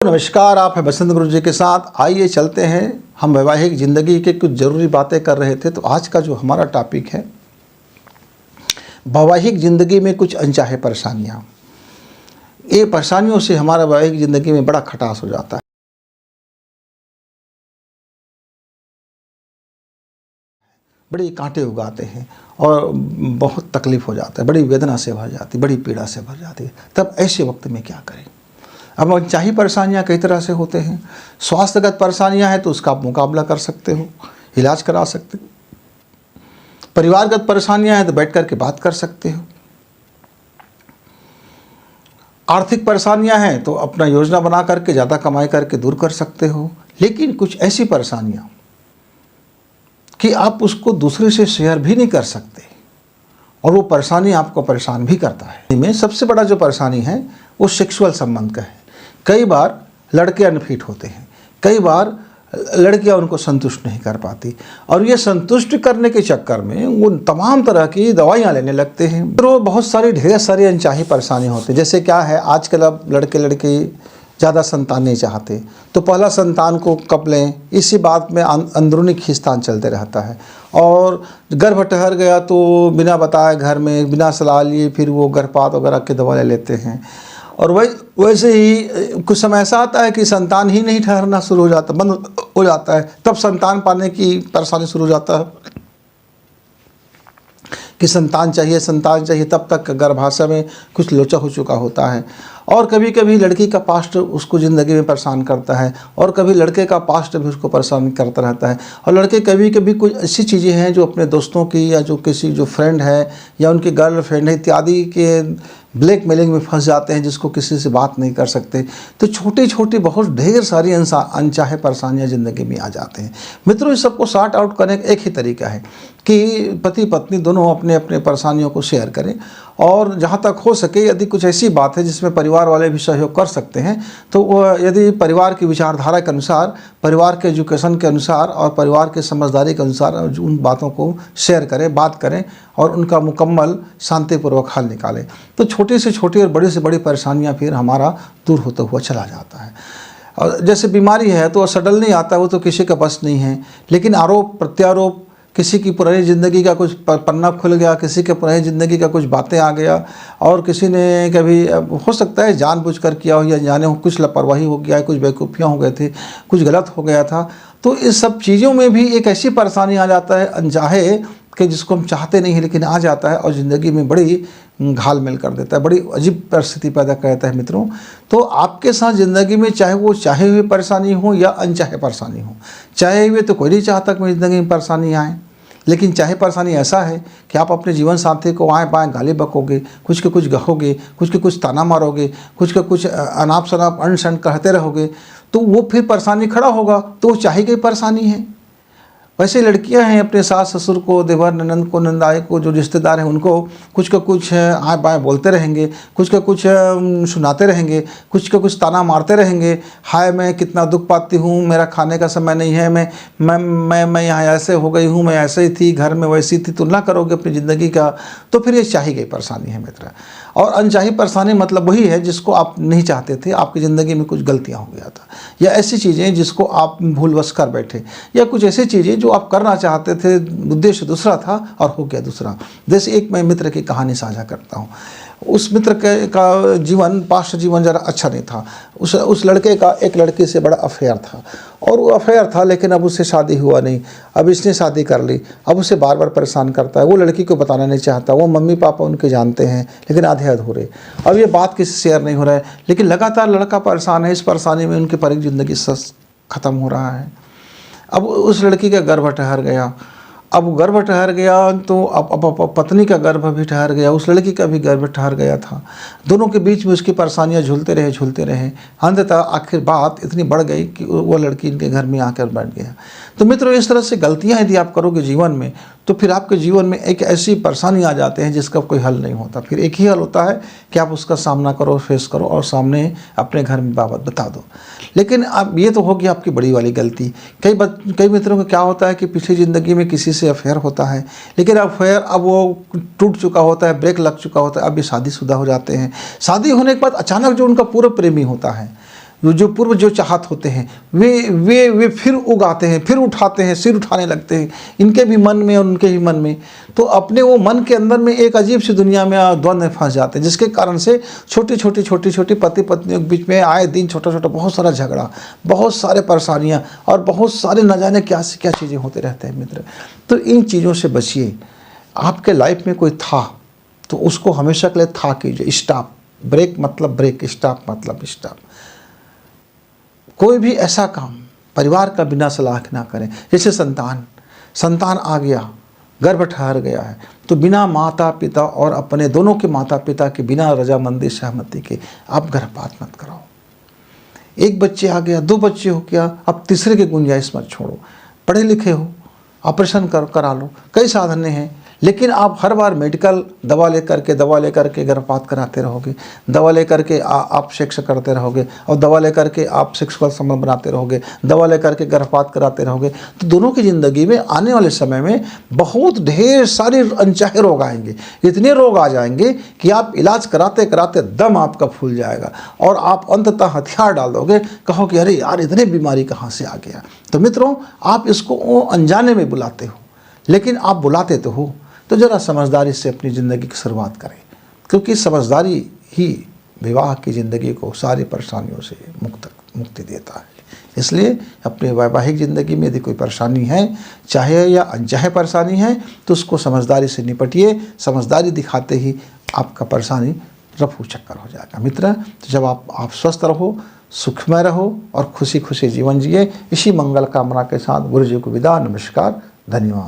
नमस्कार, आप हैं बसंत गुरु जी के साथ। आइए चलते हैं। हम वैवाहिक ज़िंदगी के कुछ ज़रूरी बातें कर रहे थे, तो आज का जो हमारा टॉपिक है, वैवाहिक ज़िंदगी में कुछ अनचाहे परेशानियाँ। ये परेशानियों से हमारा वैवाहिक ज़िंदगी में बड़ा खटास हो जाता है, बड़ी कांटे उगाते हैं और बहुत तकलीफ़ हो जाता है, बड़ी वेदना से भर जाती, बड़ी पीड़ा से भर जाती है। तब ऐसे वक्त में क्या करें? अब अनचाही परेशानियाँ कई तरह से होते हैं। स्वास्थ्यगत परेशानियाँ हैं तो उसका आप मुकाबला कर सकते हो, इलाज करा सकते हो। परिवारगत परेशानियाँ हैं तो बैठ कर के बात कर सकते हो। आर्थिक परेशानियाँ हैं तो अपना योजना बना करके ज़्यादा कमाई करके दूर कर सकते हो। लेकिन कुछ ऐसी परेशानियाँ कि आप उसको दूसरे से शेयर भी नहीं कर सकते और वो परेशानी आपको परेशान भी करता है। इनमें सबसे बड़ा जो परेशानी है वो सेक्सुअल संबंध का है। कई बार लड़के अनफिट होते हैं, कई बार लड़कियां उनको संतुष्ट नहीं कर पाती और ये संतुष्ट करने के चक्कर में वो तमाम तरह की दवाइयां लेने लगते हैं। तो बहुत सारी ढेर सारी अनचाही परेशानी होती है। जैसे क्या है, आजकल अब लड़के लड़की ज़्यादा संतान नहीं चाहते, तो पहला संतान को कब लें, इसी बात में अंदरूनी खींचतान चलते रहता है। और गर्भ ठहर गया तो बिना बताए घर में बिना सलाह लिए फिर वो गर्भपात वगैरह की दवा ले लेते हैं। और वैसे ही कुछ समय ऐसा आता है कि संतान ही नहीं ठहरना शुरू हो जाता, बंद हो जाता है, तब संतान पाने की परेशानी शुरू हो जाता है कि संतान चाहिए, तब तक गर्भाशय में कुछ लोचा हो चुका होता है। और कभी कभी लड़की का पास्ट उसको ज़िंदगी में परेशान करता है और कभी लड़के का पास्ट भी उसको परेशान करता रहता है। और लड़के कभी कभी कुछ ऐसी चीज़ें हैं जो अपने दोस्तों की या जो किसी जो फ्रेंड है या उनकी गर्लफ्रेंड है इत्यादि के ब्लैकमेलिंग में फंस जाते हैं, जिसको किसी से बात नहीं कर सकते। तो छोटी छोटी बहुत ढेर सारी अनचाहे परेशानियां ज़िंदगी में आ जाते हैं। मित्रों, इस सबको सॉर्ट आउट करने का एक ही तरीका है कि पति पत्नी दोनों अपने अपने परेशानियों को शेयर करें। और जहाँ तक हो सके, यदि कुछ ऐसी बात है जिसमें परिवार वाले भी सहयोग कर सकते हैं, तो यदि परिवार की विचारधारा के अनुसार, परिवार के एजुकेशन के अनुसार और परिवार के समझदारी के अनुसार उन बातों को शेयर करें, बात करें और उनका मुकम्मल शांतिपूर्वक हल निकालें। तो छोटी से छोटी और बड़ी से बड़ी परेशानियाँ फिर हमारा दूर होता हुआ चला जाता है। और जैसे बीमारी है तो सडल नहीं आता, वो तो किसी का बस नहीं है। लेकिन आरोप प्रत्यारोप, किसी की पुरानी ज़िंदगी का कुछ पन्ना खुल गया, किसी के पुरानी ज़िंदगी का कुछ बातें आ गया और किसी ने कभी हो सकता है जानबूझकर किया हो या जाने हो, कुछ लापरवाही हो गया है, कुछ बेवकूफ़ियाँ हो गए थे, कुछ गलत हो गया था। तो इस सब चीज़ों में भी एक ऐसी परेशानी आ जाता है अनचाहे कि जिसको हम चाहते नहीं हैं, लेकिन आ जाता है और ज़िंदगी में बड़ी घालमेल कर देता है, बड़ी अजीब परिस्थिति पैदा कर देता है। मित्रों, तो आपके साथ ज़िंदगी में चाहे वो चाहे हुई परेशानी हो या अनचाहे परेशानी हो, चाहे हुए तो कोई नहीं चाहता कि मेरी ज़िंदगी में परेशानी आए, लेकिन चाहे परेशानी ऐसा है कि आप अपने जीवन साथी को आए बाएँ गाली बकोगे, कुछ के कुछ कहोगे, कुछ के कुछ ताना मारोगे, कुछ के कुछ अनाप शनाप अन शन कहते रहोगे, तो वो फिर परेशानी खड़ा होगा, तो वो चाहे गई परेशानी है। वैसे लड़कियां हैं, अपने सास ससुर को, देवर ननंद को, नंदाई को, जो रिश्तेदार हैं उनको कुछ का कुछ आए बाएँ बोलते रहेंगे, कुछ का कुछ सुनाते रहेंगे, कुछ का कुछ ताना मारते रहेंगे। हाय मैं कितना दुख पाती हूँ, मेरा खाने का समय नहीं है, मैं यहाँ ऐसे हो गई हूँ, मैं ऐसे ही थी, घर में वैसी थी। तुलना करोगे अपनी ज़िंदगी का, तो फिर ये चाही गई परेशानी है मित्र। और अनचाही परेशानी मतलब वही है जिसको आप नहीं चाहते थे, आपकी ज़िंदगी में कुछ गलतियाँ हो गया था, या ऐसी चीज़ें जिसको आप भूलवश कर बैठे, या कुछ ऐसी चीज़ें जो आप करना चाहते थे, उद्देश्य दूसरा था और हो गया दूसरा। जैसे एक मैं मित्र की कहानी साझा करता हूँ। उस मित्र का जीवन, पास्ट जीवन ज़रा अच्छा नहीं था। उस लड़के का एक लड़की से बड़ा अफेयर था और वो अफेयर था, लेकिन अब उससे शादी हुआ नहीं। अब इसने शादी कर ली, अब उसे बार बार परेशान करता है। वो लड़की को बताना नहीं चाहता, वो मम्मी पापा उनके जानते हैं लेकिन आधे अधूरे। अब ये बात किसी से शेयर नहीं हो रहा है, लेकिन लगातार लड़का परेशान है। इस परेशानी में उनकी पूरी ज़िंदगी ख़त्म हो रहा है। अब उस लड़की का गर्भ ठहर गया। अब गर्भ ठहर गया तो अब पत्नी का गर्भ भी ठहर गया, उस लड़की का भी गर्भ ठहर गया था। दोनों के बीच में उसकी परेशानियां झूलते रहे। अंततः आखिर बात इतनी बढ़ गई कि वो लड़की इनके घर में आकर बैठ गया। तो मित्रों, इस तरह से गलतियां यदि आप करोगे जीवन में, तो फिर आपके जीवन में एक ऐसी परेशानी आ जाते हैं जिसका कोई हल नहीं होता। फिर एक ही हल होता है कि आप उसका सामना करो, फेस करो और सामने अपने घर में बाबत बता दो। लेकिन अब ये तो होगी आपकी बड़ी वाली गलती। कई मित्रों को क्या होता है कि पिछली ज़िंदगी में किसी से अफेयर होता है, लेकिन अफेयर अब वो टूट चुका होता है, ब्रेक लग चुका होता है, अब ये शादीशुदा हो जाते हैं। शादी होने के बाद अचानक जो उनका पूर्व प्रेमी होता है जो पूर्व जो चाहत होते हैं वे फिर उगाते हैं, फिर उठाते हैं, सिर उठाने लगते हैं, इनके भी मन में और उनके भी मन में। तो अपने वो मन के अंदर में एक अजीब सी दुनिया में द्वंद्व में फंस जाते हैं, जिसके कारण से छोटी छोटी पति पत्नियों के बीच में आए दिन छोटा छोटा बहुत सारा झगड़ा, बहुत सारे परेशानियाँ और बहुत सारे न जाने क्या से क्या चीज़ें होते रहते हैं मित्र। तो इन चीज़ों से बचिए। आपके लाइफ में कोई था तो उसको हमेशा के लिए था कीजिए। स्टॉप, ब्रेक मतलब ब्रेक, स्टॉप मतलब स्टॉप। कोई भी ऐसा काम परिवार का बिना सलाह ना करें। जैसे संतान आ गया, गर्भ ठहर गया है, तो बिना माता पिता और अपने दोनों के माता पिता के बिना रजामंदी सहमति के आप गर्भपात मत कराओ। एक बच्चे आ गया, 2 बच्चे हो गया, अब तीसरे की गुंजाइश मत छोड़ो। पढ़े लिखे हो, ऑपरेशन करा लो, कई साधनें हैं, लेकिन आप हर बार मेडिकल दवा लेकर के गर्भपात कराते रहोगे, दवा लेकर के आप सेक्स करते रहोगे और दवा लेकर के आप सेक्सुअल संबंध बनाते रहोगे, दवा लेकर के गर्भपात कराते रहोगे, तो दोनों की ज़िंदगी में आने वाले समय में बहुत ढेर सारे अनचाहे रोग आएंगे। इतने रोग आ जाएंगे कि आप इलाज कराते कराते दम आपका फूल जाएगा और आप अंततः हथियार डाल दोगे, कहो कि अरे यार इतने बीमारी कहाँ से आ गया। तो मित्रों, आप इसको अनजाने में बुलाते हो, लेकिन आप बुलाते तो हो। तो ज़रा समझदारी से अपनी ज़िंदगी की शुरुआत करें, क्योंकि समझदारी ही विवाह की ज़िंदगी को सारी परेशानियों से मुक्ति देता है। इसलिए अपनी वैवाहिक ज़िंदगी में यदि कोई परेशानी है, चाहे या अनचाहे परेशानी है, तो उसको समझदारी से निपटिए। समझदारी दिखाते ही आपका परेशानी रफू चक्कर हो जाएगा मित्र। तो जब आप स्वस्थ रहो, सुखमय रहो और खुशी खुशी जीवन जिए। इसी मंगल कामना के साथ गुरु जी को विदा। नमस्कार, धन्यवाद।